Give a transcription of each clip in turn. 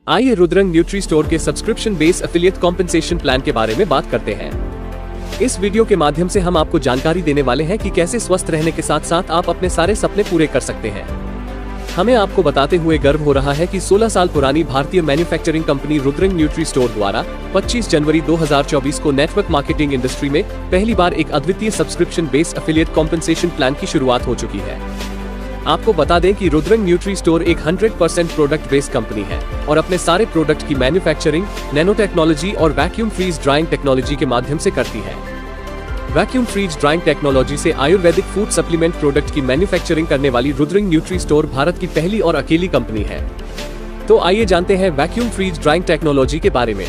आइए रुद्रंग nutri store के subscription base affiliate compensation plan के बारे में बात करते हैं। इस वीडियो के माध्यम से हम आपको जानकारी देने वाले हैं कि कैसे स्वस्थ रहने के साथ साथ आप अपने सारे सपने पूरे कर सकते हैं। हमें आपको बताते हुए गर्व हो रहा है कि 16 साल पुरानी भारतीय मैन्युफैक्चरिंग कंपनी रुद्रंग न्यूट्री स्टोर द्वारा 25 जनवरी 2024 को नेटवर्क मार्केटिंग इंडस्ट्री में पहली बार एक अद्वितीय subscription base affiliate compensation plan की शुरुआत हो चुकी है। आपको बता दें कि रुद्रंग न्यूट्री स्टोर एक 100% प्रोडक्ट बेस्ड कंपनी है और अपने सारे प्रोडक्ट की मैन्युफैक्चरिंग नैनो टेक्नोलॉजी और वैक्यूम फ्रीज ड्राइंग टेक्नोलॉजी के माध्यम से करती है। वैक्यूम फ्रीज ड्राइंग टेक्नोलॉजी से आयुर्वेदिक फूड सप्लीमेंट प्रोडक्ट की मैन्युफैक्चरिंग करने वाली रुद्रंग न्यूट्री स्टोर भारत की पहली और अकेली कंपनी है। तो आइए जानते हैं वैक्यूम फ्रीज ड्राइंग टेक्नोलॉजी के बारे में।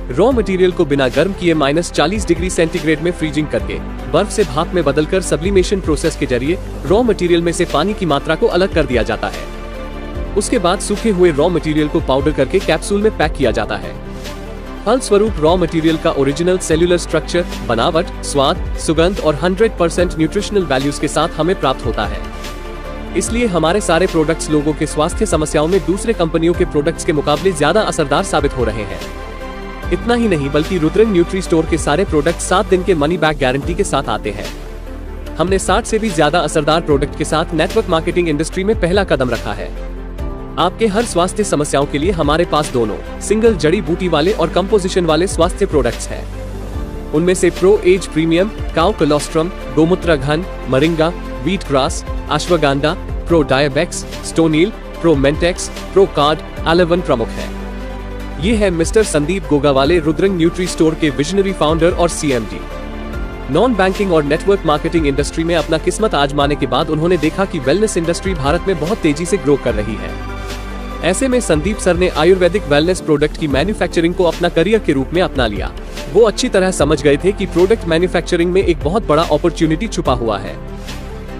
रॉ मटेरियल को बिना गर्म किए -40 डिग्री सेंटीग्रेड में फ्रीजिंग करके बर्फ से भाप में बदलकर सब्लिमेशन प्रोसेस के जरिए रॉ मटेरियल में से पानी की मात्रा को अलग कर दिया जाता है। उसके बाद सूखे हुए रॉ मटेरियल को पाउडर करके कैप्सूल में पैक किया जाता है। फलस्वरूप रॉ मटेरियल का ओरिजिनल सेल्यूलर स्ट्रक्चर, बनावट, स्वाद, सुगंध और 100% न्यूट्रिशनल वैल्यूज के साथ हमें प्राप्त होता है। इसलिए हमारे सारे प्रोडक्ट्स लोगों के स्वास्थ्य समस्याओं में दूसरे कंपनियों के प्रोडक्ट्स के मुकाबले ज्यादा असरदार साबित हो रहे हैं। इतना ही नहीं बल्कि रुद्रंग न्यूट्री स्टोर के सारे प्रोडक्ट 7 दिन के मनी बैक गारंटी के साथ आते हैं। हमने 60 से भी ज्यादा असरदार प्रोडक्ट के साथ नेटवर्क मार्केटिंग इंडस्ट्री में पहला कदम रखा है। आपके हर स्वास्थ्य समस्याओं के लिए हमारे पास दोनों सिंगल जड़ी बूटी वाले और कंपोजिशन वाले स्वास्थ्य प्रोडक्ट्स हैं। उनमें से Pro Age Premium, cow colostrum, गोमूत्र घन, moringa, wheat grass, ashwagandha, Pro Diabex, Stoneil, Pro Mentex, Pro Card, Eleven प्रमुख है। ये है mister Sandeep Gogawale, Rudrang nutri store के विजनरी फाउंडर और CMD। नॉन बैंकिंग और नेटवर्क मार्केटिंग इंडस्ट्री में अपना किस्मत आजमाने के बाद उन्होंने देखा कि वेलनेस इंडस्ट्री भारत में बहुत तेजी से ग्रो कर रही है। ऐसे में संदीप सर ने आयुर्वेदिक वेलनेस प्रोडक्ट की मैन्युफैक्चरिंग को अपना करियर के रूप में अपना लिया। वो अच्छी तरह समझ गए थे कि प्रोडक्ट मैन्युफैक्चरिंग में एक बहुत बड़ा अपॉर्चुनिटी छुपा हुआ है।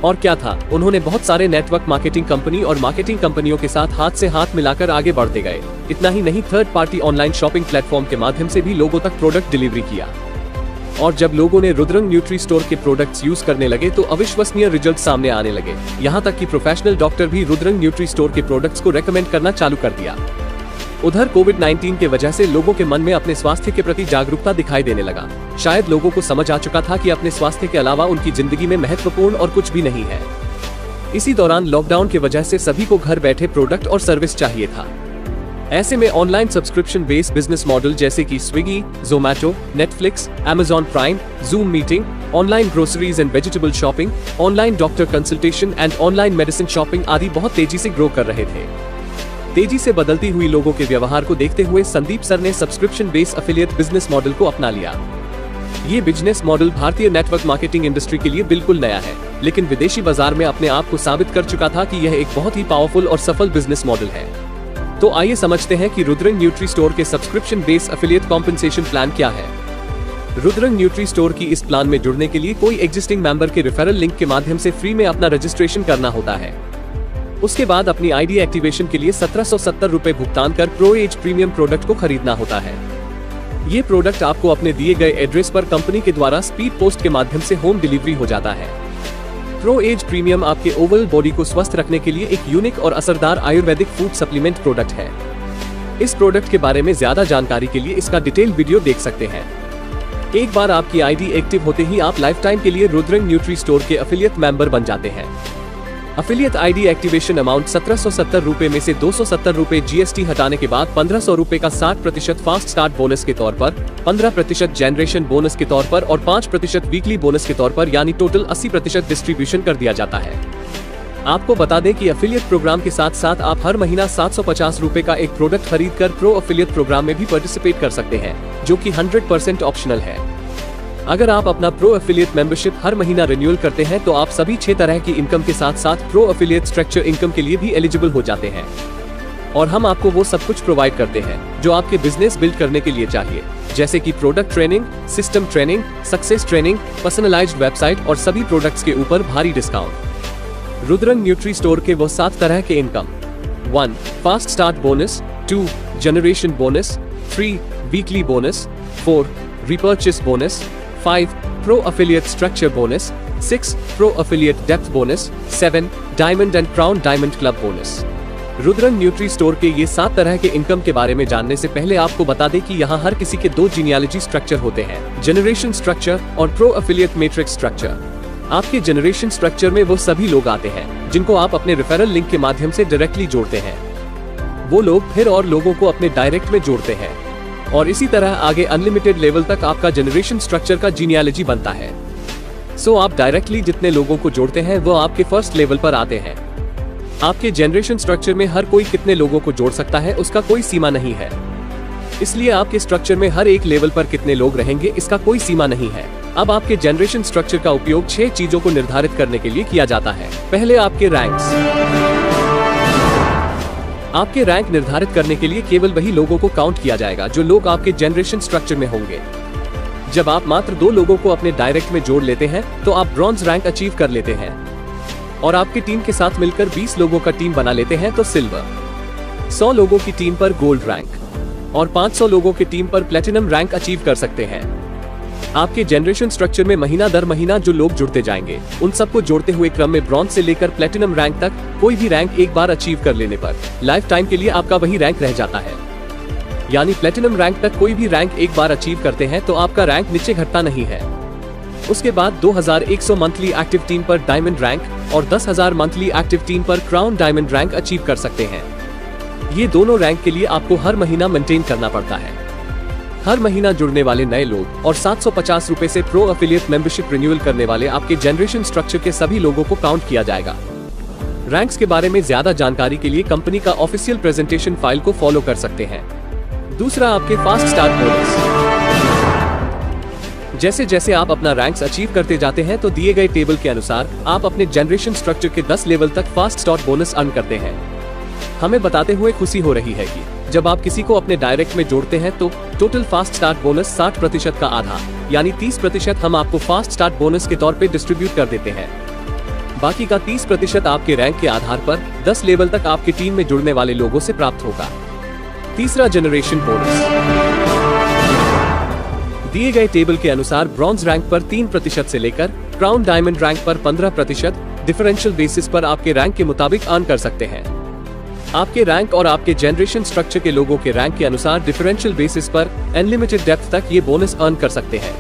और क्या था, उन्होंने बहुत सारे नेटवर्क मार्केटिंग कंपनी और मार्केटिंग कंपनियों के साथ हाथ से हाथ मिलाकर आगे बढ़ते गए। इतना ही नहीं, third party online shopping platform के माध्यम से भी लोगों तक प्रोडक्ट डिलीवरी किया। और जब लोगों ने रुद्रंग न्यूट्री स्टोर के प्रोडक्ट्स यूज करने लगे तो अविश्वसनीय रिजल्ट सामने आने लगे। यहाँ तक कि प्रोफेशनल डॉक्टर भी रुद्रंग न्यूट्री स्टोर के प्रोडक्ट्स को रेकमेंड करना चालू कर दिया। उधर कोविड-19 के वजह से लोगों के मन में अपने स्वास्थ्य के प्रति जागरूकता दिखाई देने लगा। शायद लोगों को समझ आ चुका था कि अपने स्वास्थ्य के अलावा उनकी जिंदगी में महत्वपूर्ण और कुछ भी नहीं है। इसी दौरान लॉकडाउन की वजह से सभी को घर बैठे प्रोडक्ट और सर्विस चाहिए था। ऐसे में online subscription based business model जैसे कि Swiggy, Zomato, Netflix, Amazon prime, zoom meeting, online groceries and vegetable shopping, online doctor consultation and online medicine shopping आदि बहुत तेजी से ग्रो कर रहे थे। तेजी से बदलती हुई लोगों के व्यवहार को देखते हुए संदीप सर ने subscription based affiliate business model को अपना लिया। ये बिजनेस मॉडल भारतीय नेटवर्क मार्केटिंग इंडस्ट्री के लिए बिल्कुल नया है, लेकिन विदेशी बाजार में अपने आप को साबित कर चुका था कि यह एक बहुत ही पावरफुल और सफल बिजनेस मॉडल है। तो आइए समझते हैं कि रुद्रंग न्यूट्री स्टोर के subscription based affiliate compensation plan क्या है। रुद्रंग न्यूट्री स्टोर की इस प्लान में जुड़ने के लिए कोई एग्जिस्टिंग मेंबर के रेफरल लिंक के माध्यम से फ्री में अपना रजिस्ट्रेशन करना होता है। उसके बाद अपनी आईडी एक्टिवेशन के लिए 1770 रुपए भुगतान कर प्रो एज प्रीमियम प्रोडक्ट को खरीदना होता है। ये प्रोडक्ट आपको अपने दिए गए एड्रेस पर कंपनी के द्वारा स्पीड पोस्ट के माध्यम से होम डिलीवरी हो जाता है। प्रो एज प्रीमियम आपके ओवरऑल बॉडी को स्वस्थ रखने के लिए एक यूनिक और असरदार आयुर्वेदिक फूड सप्लीमेंट प्रोडक्ट है। इस प्रोडक्ट के बारे में ज्यादा जानकारी के लिए इसका डिटेल वीडियो देख सकते हैं। एक बार आपकी आईडी एक्टिव होते ही आप लाइफ टाइम के लिए रुद्रंग न्यूट्री स्टोर के एफिलिएट मेंबर बन जाते हैं। एफिलिएट आईडी एक्टिवेशन अमाउंट 1770 रुपए में से 270 रुपए GST हटाने के बाद 1500 रुपए का 60% फास्ट स्टार्ट बोनस के तौर पर, 15% जनरेशन बोनस के तौर पर और 5% वीकली बोनस के तौर पर यानी टोटल 80% डिस्ट्रीब्यूशन कर दिया जाता है। आपको बता दें कि एफिलिएट प्रोग्राम के साथ साथ आप हर महीना 750 रुपए का एक प्रोडक्ट खरीद कर प्रो एफिलिएट प्रोग्राम में भी पार्टिसिपेट कर सकते हैं, जो कि 100% ऑप्शनल है। अगर आप अपना प्रो एफिलिएट मेंबरशिप हर महीना रिन्यूअल करते हैं तो आप सभी 6 तरह की इनकम के साथ साथ प्रो एफिलिएट स्ट्रक्चर इनकम के लिए भी एलिजिबल हो जाते हैं। और हम आपको वो सब कुछ प्रोवाइड करते हैं जो आपके बिजनेस बिल्ड करने के लिए चाहिए, जैसे कि product training, system training, success training, personalised website और सभी प्रोडक्ट्स के ऊपर भारी डिस्काउंट। रुद्रंग न्यूट्री स्टोर के वो 7 तरह के income: 1. Fast start bonus, 2. Generation bonus, 3. Weekly bonus, 4. Repurchase bonus, 5. Pro Affiliate Structure Bonus, 6. Pro Affiliate Depth Bonus, 7. Diamond and Crown Diamond Club Bonus। Rudrang nutri store के ये 7 तरह के इनकम के बारे में जानने से पहले आपको बता दें कि यहाँ हर किसी के 2 जीनियोलॉजी स्ट्रक्चर होते हैं, जनरेशन स्ट्रक्चर और प्रो एफिलिएट मैट्रिक्स स्ट्रक्चर। आपके जनरेशन स्ट्रक्चर में वो सभी लोग आते हैं जिनको आप अपने रेफरल लिंक के माध्यम से डायरेक्टली जोड़ते हैं। वो लोग फिर और लोगों को अपने डायरेक्ट में जोड़ते हैं और इसी तरह आगे अनलिमिटेड लेवल तक आपका जनरेशन स्ट्रक्चर का जीनियोलॉजी बनता है। सो आप डायरेक्टली जितने लोगों को जोड़ते हैं वो आपके फर्स्ट लेवल पर आते हैं। आपके जनरेशन स्ट्रक्चर में हर कोई कितने लोगों को जोड़ सकता है उसका कोई सीमा नहीं है, इसलिए आपके स्ट्रक्चर में हर एक लेवल पर कितने लोग रहेंगे इसका कोई सीमा नहीं है। अब आपके जनरेशन स्ट्रक्चर का उपयोग 6 चीजों को निर्धारित करने के लिए किया जाता है। पहले आपके रैंक्स। आपके रैंक निर्धारित करने के लिए केवल वही लोगों को काउंट किया जाएगा जो लोग आपके जनरेशन स्ट्रक्चर में होंगे। जब आप मात्र 2 लोगों को अपने डायरेक्ट में जोड़ लेते हैं तो आप ब्रॉन्ज रैंक अचीव कर लेते हैं और आपकी टीम के साथ मिलकर 20 लोगों का टीम बना लेते हैं तो सिल्वर, 100 लोगों की टीम पर गोल्ड रैंक और 500 लोगों की टीम पर प्लेटिनम रैंक अचीव कर सकते हैं। आपके जनरेशन स्ट्रक्चर में महीना दर महीना जो लोग जुड़ते जाएंगे उन सबको जोड़ते हुए क्रम में ब्रॉन्ज से लेकर प्लेटिनम रैंक तक कोई भी रैंक एक बार अचीव कर लेने पर लाइफ टाइम के लिए आपका वही रैंक रह जाता है। यानी प्लेटिनम रैंक तक कोई भी रैंक एक बार अचीव करते हैं तो आपका रैंक नीचे घटता नहीं है। उसके बाद 2100 मंथली एक्टिव टीम पर डायमंड रैंक और 10,000 मंथली एक्टिव टीम पर क्राउन डायमंड रैंक अचीव कर सकते हैं। ये दोनों रैंक के लिए आपको हर महीना मेंटेन करना पड़ता है। हर महीना जुड़ने वाले नए लोग और 750 रुपए से प्रो एफिलिएट मेंबरशिप रिन्यूअल करने वाले आपके जनरेशन स्ट्रक्चर के सभी लोगों को काउंट किया जाएगा। रैंक्स के बारे में ज्यादा जानकारी के लिए कंपनी का ऑफिशियल प्रेजेंटेशन फाइल को फॉलो कर सकते हैं। दूसरा, आपके फास्ट स्टार्ट बोनस। जैसे जैसे आप अपना रैंक्स अचीव करते जाते हैं तो दिए गए टेबल के अनुसार आप अपने जनरेशन स्ट्रक्चर के 10 लेवल तक फास्ट स्टार्ट बोनस अर्न करते हैं। हमें बताते हुए खुशी हो रही है कि जब आप किसी को अपने डायरेक्ट में जोड़ते हैं तो टोटल फास्ट स्टार्ट बोनस 60% का आधा यानी 30% हम आपको फास्ट स्टार्ट बोनस के तौर पे डिस्ट्रीब्यूट कर देते हैं। बाकी का 30% आपके रैंक के आधार पर 10 लेवल तक आपकी टीम में जुड़ने वाले लोगों से प्राप्त होगा। तीसरा, जनरेशन बोनस। दिए गए टेबल के अनुसार ब्रॉन्ज रैंक पर 3% से लेकर क्राउन डायमंड रैंक पर 15% डिफरेंशियल बेसिस पर आपके रैंक के मुताबिक अर्न कर सकते हैं। आपके रैंक और आपके जनरेशन स्ट्रक्चर के लोगों के रैंक के अनुसार डिफरेंशियल बेसिस पर अनलिमिटेड डेप्थ तक ये बोनस अर्न कर सकते हैं।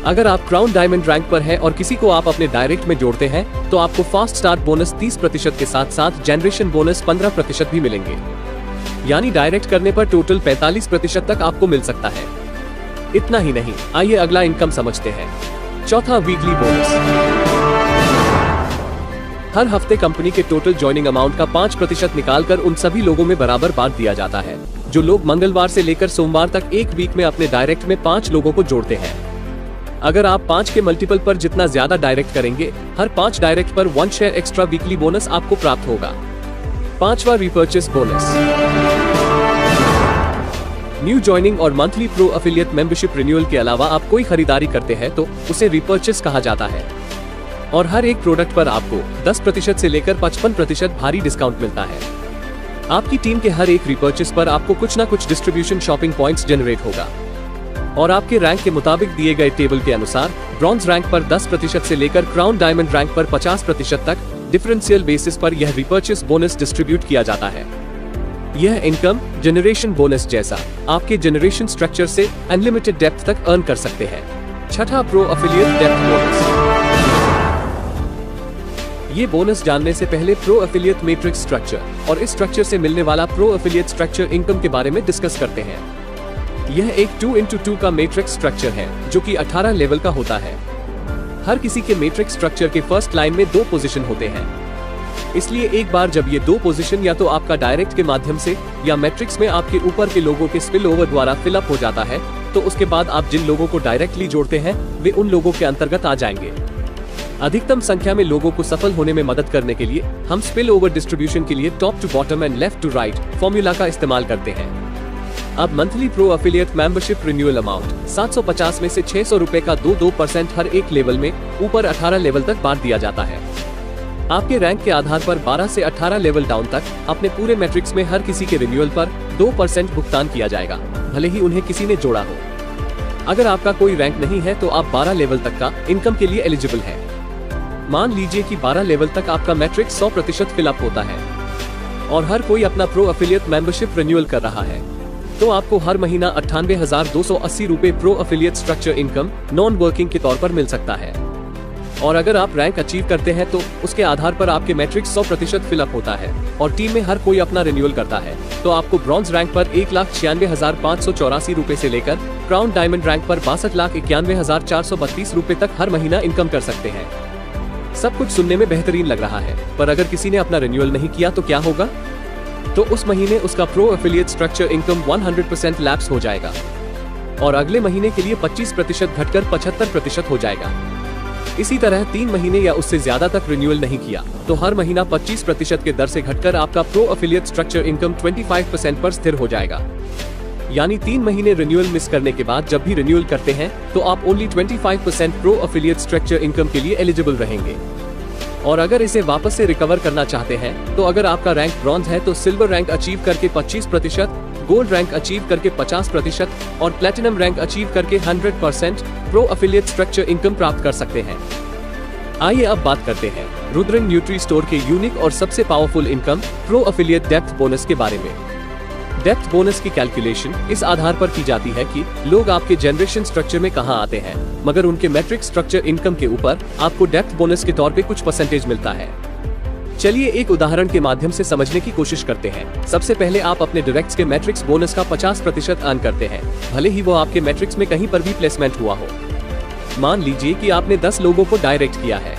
अगर आप क्राउन डायमंड रैंक पर हैं और किसी को आप अपने डायरेक्ट में जोड़ते हैं तो आपको फास्ट स्टार्ट बोनस 30% के साथ साथ जनरेशन बोनस 15% भी मिलेंगे। यानी डायरेक्ट करने पर टोटल 45% तक आपको मिल सकता है। इतना ही नहीं, आइए अगला इनकम समझते हैं। चौथा, वीकली बोनस। हर हफ्ते कंपनी के टोटल ज्वाइनिंग अमाउंट का 5% निकालकर उन सभी लोगों में बराबर बांट दिया जाता है जो लोग मंगलवार से लेकर सोमवार तक एक वीक में अपने डायरेक्ट में 5 लोगों को जोड़ते हैं। अगर आप 5 के मल्टीपल पर जितना ज्यादा डायरेक्ट करेंगे, हर 5 डायरेक्ट पर 1 शेयर एक्स्ट्रा वीकली बोनस आपको प्राप्त होगा। पांचवा, रिपर्चेस बोनस। न्यू ज्वाइनिंग और monthly pro affiliate membership renewal के अलावा आप कोई खरीदारी करते हैं तो उसे रिपर्चेस कहा जाता है और हर एक प्रोडक्ट पर आपको 10% से लेकर 55% भारी डिस्काउंट मिलता है। आपकी टीम के हर एक रिपर्चेस पर आपको कुछ न कुछ डिस्ट्रीब्यूशन शॉपिंग पॉइंट्स जनरेट होगा और आपके रैंक के मुताबिक दिए गए टेबल के अनुसार ब्रॉन्ज रैंक पर 10% से लेकर क्राउन डायमंड रैंक पर 50% तक डिफरेंशियल बेसिस पर यह रिपर्चेस बोनस डिस्ट्रीब्यूट किया जाता है। यह इनकम जनरेशन बोनस जैसा आपके जनरेशन स्ट्रक्चर से अनलिमिटेड डेप्थ तक अर्न कर सकते हैं। छठा, प्रो एफिलिएट डेप्थ बोनस। ये बोनस जानने से पहले प्रो एफिलिएट मैट्रिक्स स्ट्रक्चर और इस स्ट्रक्चर से मिलने वाला प्रो एफिलिएट स्ट्रक्चर इनकम के बारे में डिस्कस करते हैं। यह एक 2x2 का मैट्रिक्स स्ट्रक्चर है जो कि 18 लेवल का होता है। हर किसी के मैट्रिक्स स्ट्रक्चर के फर्स्ट लाइन में 2 पोजीशन होते हैं, इसलिए एक बार जब ये 2 पोजीशन या तो आपका डायरेक्ट के माध्यम से या मैट्रिक्स में आपके ऊपर के लोगों के स्पिल ओवर द्वारा फिलअप हो जाता है तो उसके बाद आप जिन लोगों को डायरेक्टली जोड़ते हैं वे उन लोगों के अंतर्गत आ जाएंगे। अधिकतम संख्या में लोगों को सफल होने में मदद करने के लिए हम स्पिल ओवर डिस्ट्रीब्यूशन के लिए top to bottom and left to right formula का इस्तेमाल करते हैं। अब monthly pro affiliate membership renewal amount 750 में से 600 रुपए का 2% हर एक लेवल में ऊपर 18 लेवल तक बांट दिया जाता है। आपके रैंक के आधार पर 12 से 18 लेवल डाउन तक अपने पूरे मैट्रिक्स में हर किसी के रिन्यूअल पर 2% भुगतान किया जाएगा, भले ही उन्हें किसी ने जोड़ा हो। अगर आपका कोई रैंक नहीं है तो आप 12 लेवल तक का इनकम के लिए एलिजिबल है। मान लीजिए कि 12 लेवल तक आपका मैट्रिक्स 100% फिलअप होता है। और हर कोई अपना प्रो एफिलिएट मेंबरशिप रिन्यूअल कर रहा है। तो आपको हर महीना 98,280 रुपए pro affiliate structure income non working के तौर पर मिल सकता है। और अगर आप रैंक अचीव करते हैं तो उसके आधार पर आपके मैट्रिक्स 100% फिलअप होता है और टीम में हर कोई अपना रिन्यूअल करता है। तो आपको ब्रॉन्ज रैंक पर 1,96,584 रुपए से लेकर क्राउन डायमंड रैंक पर 62,91,432 रुपए तक हर महीना इनकम कर सकते हैं। सब कुछ सुनने में बेहतरीन लग रहा है, पर अगर किसी ने अपना रिन्यूअल नहीं किया तो क्या होगा? तो उस महीने उसका pro affiliate structure income 100% lapse हो जाएगा और अगले महीने के लिए 25% घटकर 75% हो जाएगा। इसी तरह 3 महीने या उससे ज्यादा तक रिन्यूअल नहीं किया तो हर महीना 25% के दर से घटकर आपका प्रो एफिलिएट स्ट्रक्चर इनकम 25% पर स्थिर हो जाएगा। यानी 3 महीने रिन्यूअल मिस करने के बाद जब भी रिन्यूअल करते हैं तो आप only 25% pro affiliate structure income के लिए एलिजिबल रहेंगे। और अगर इसे वापस से रिकवर करना चाहते हैं तो अगर आपका रैंक ब्रॉन्ज है तो सिल्वर रैंक अचीव करके 25%, गोल्ड रैंक अचीव करके 50% और प्लेटिनम रैंक अचीव करके 100% प्रो एफिलिएट स्ट्रक्चर इनकम प्राप्त कर सकते हैं। आइए अब बात करते हैं रुद्रंग न्यूट्री स्टोर के यूनिक और सबसे powerful income pro affiliate depth bonus के बारे में। डेप्थ बोनस की कैलकुलेशन इस आधार पर की जाती है कि लोग आपके जनरेशन स्ट्रक्चर में कहां आते हैं, मगर उनके मैट्रिक स्ट्रक्चर इनकम के ऊपर आपको डेप्थ बोनस के तौर पे कुछ परसेंटेज मिलता है। चलिए एक उदाहरण के माध्यम से समझने की कोशिश करते हैं। सबसे पहले आप अपने डायरेक्ट्स के मैट्रिक्स बोनस का 50% अर्न करते हैं, भले ही वो आपके मैट्रिक्स में कहीं पर भी प्लेसमेंट हुआ हो। मान लीजिए कि आपने 10 लोगों को डायरेक्ट किया है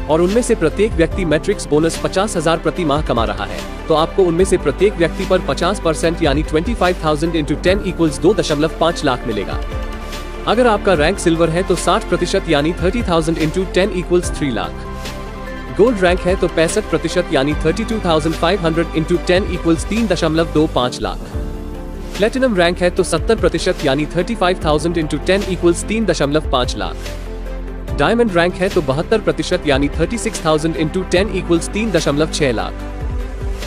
और उनमें से प्रत्येक व्यक्ति मैट्रिक्स बोनस 50,000 प्रति माह कमा रहा है, तो आपको उनमें से प्रत्येक व्यक्ति पर 50% यानी 25,000 इंटू 10 इक्वल्स 2.5 लाख मिलेगा। अगर आपका रैंक सिल्वर है तो 60% यानी 30,000 into 10 equals 3 lakh. Gold rank है तो 65% यानी 32,500 into 10 equals 3.25 lakh. Platinum rank है तो 70% यानी 35,000 into 10 equals 3.5 lakh. Diamond rank है तो 72% यानी 36,000 into 10 equals 3.6 lakh.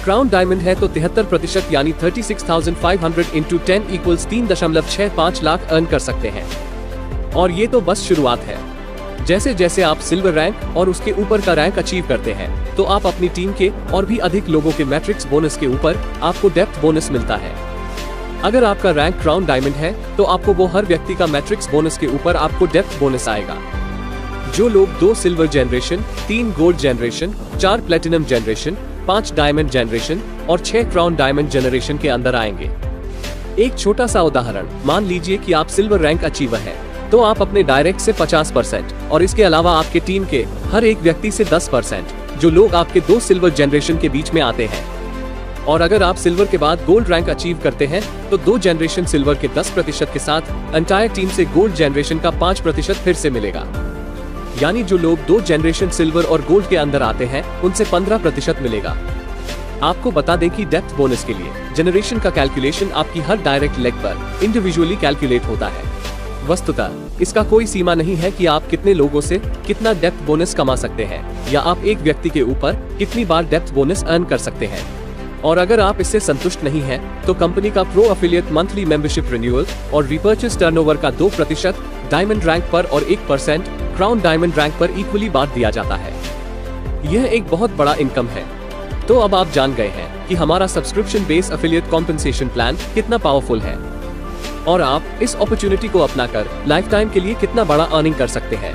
Crown diamond है तो 73% यानी 36,500 इंटू 10 इक्वल्स 3.65 लाख अर्न कर सकते हैं। और ये तो बस शुरुआत है। जैसे जैसे आप सिल्वर रैंक और उसके ऊपर का रैंक अचीव करते हैं तो आप अपनी टीम के और भी अधिक लोगों के मैट्रिक्स बोनस के ऊपर आपको डेप्थ बोनस मिलता है। अगर आपका रैंक क्राउन डायमंड है तो आपको वो हर व्यक्ति का मैट्रिक्स बोनस के ऊपर आपको डेप्थ बोनस आएगा। जो लोग 2 silver generation, 3 gold generation, 4 platinum generation, 5 diamond generation और 6 क्राउन डायमंड जनरेशन के अंदर आएंगे। एक छोटा सा उदाहरण, मान लीजिए कि आप सिल्वर रैंक अचीवर हैं, तो आप अपने डायरेक्ट से 50% और इसके अलावा आपके टीम के हर एक व्यक्ति से 10%, जो लोग आपके 2 सिल्वर जनरेशन के बीच में आते हैं। और अगर आप सिल्वर के बाद गोल्ड रैंक अचीव करते हैं तो 2 जनरेशन सिल्वर के 10% के साथ एंटायर टीम से गोल्ड जनरेशन का 5% फिर से मिलेगा। यानी जो लोग 2 जनरेशन सिल्वर और गोल्ड के अंदर आते हैं उनसे 15% मिलेगा। आपको बता दें कि डेप्थ बोनस के लिए जनरेशन का कैलकुलेशन आपकी हर डायरेक्ट लेग पर इंडिविजुअली कैलकुलेट होता है। वस्तुतः इसका कोई सीमा नहीं है कि आप कितने लोगों से कितना डेप्थ बोनस कमा सकते हैं या आप एक व्यक्ति के ऊपर कितनी बार डेप्थ बोनस अर्न कर सकते हैं। और अगर आप इससे संतुष्ट नहीं हैं, तो कंपनी का pro affiliate monthly membership renewal और रिपर्चेस टर्नओवर का 2% डायमंड रैंक पर और 1% क्राउन डायमंड रैंक पर इक्वली बांट दिया जाता है। यह एक बहुत बड़ा इनकम है। तो अब आप जान गए हैं कि हमारा subscription base affiliate compensation plan कितना पावरफुल है और आप इस अपॉर्चुनिटी को अपनाकर लाइफ टाइम के लिए कितना बड़ा अर्निंग कर सकते हैं।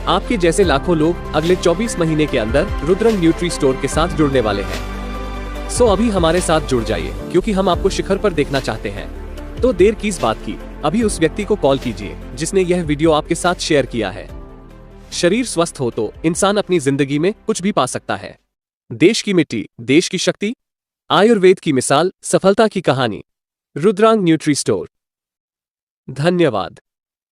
आपके जैसे लाखों लोग अगले 24 महीने के अंदर रुद्रंग न्यूट्री स्टोर के साथ जुड़ने वाले हैं। सो अभी हमारे साथ जुड़ जाइए, क्योंकि हम आपको शिखर पर देखना चाहते हैं। तो देर किस बात की, अभी उस व्यक्ति को कॉल कीजिए जिसने यह वीडियो आपके साथ शेयर किया है। शरीर स्वस्थ हो तो इंसान अपनी जिंदगी में कुछ भी पा सकता है। देश की मिट्टी, देश की शक्ति, आयुर्वेद की मिसाल, सफलता की कहानी, रुद्रांग न्यूट्री स्टोर। धन्यवाद।